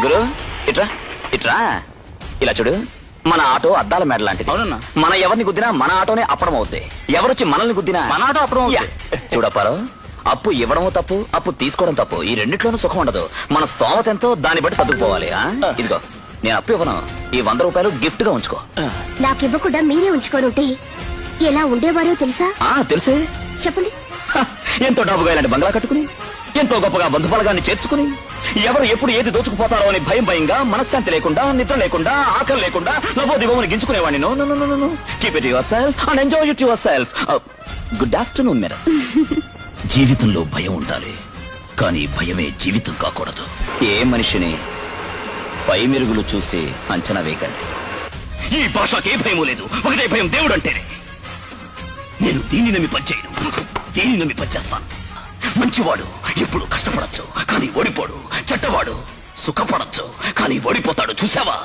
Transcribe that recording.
గురు ఇట్రా ఇట్రా. ఇలా చూడు, మన ఆటో అద్దాల మేడ లాంటిది. అవునన్నా. మన ఎవరిని గుద్దినా మన ఆటోనే అప్పడం అవుద్ది. ఎవరొచ్చి మనల్ని గుద్దినా మన ఆటో అప్పడం అవుద్ది. చూడపారు, అప్పు ఇవ్వడము తప్పు, అప్పు తీసుకోవడం తప్పు. ఈ రెండిట్లోనూ సుఖం ఉండదు. మన స్తోమత ఎంతో దాన్ని బట్టి సర్దుకుపోవాలి. ఇదిగో, నేను అప్పు ఇవ్వను. ఈ 100 రూపాయలు గిఫ్ట్ గా ఉంచుకో. నాకు ఇవ్వకుండా మీరే ఉంచుకోనుంటే ఎలా ఉండేవారో తెలుసా? తెలుసే. చెప్పండి. ఎంతో డబ్బుగా ఇలాంటి బంగ్లా కట్టుకుని, ఎంతో గొప్పగా బంధుబలగాన్ని చేర్చుకుని, ఎవరు ఎప్పుడు ఏది దోచుకుపోతారో అని భయంగా, మనశ్శాంతి లేకుండా, నిద్ర లేకుండా, ఆకలి లేకుండా లబోదిబోమని గించుకునేవాడిని. No no no no, keep it yourself and enjoy it yourself. Good afternoon madam. జీవితంలో భయం ఉండాలి, కానీ భయమే జీవితం కాకూడదు. ఏ మనిషిని పై మెరుగులు చూసి అంచనా వేయకండి. ఈ భాషకి భయమూ లేదు. ఒకటే భయం, దేవుడు అంటేనే. నేను దీన్ని నమ్మి పనిచేయను, దీన్ని నమ్మి పనిచేస్తాను. మంచివాడు ఎప్పుడు కష్టపడచ్చు, కానీ ఓడిపోడు. చెడ్డవాడు సుఖపడచ్చు, కానీ ఓడిపోతాడు. చూసావా?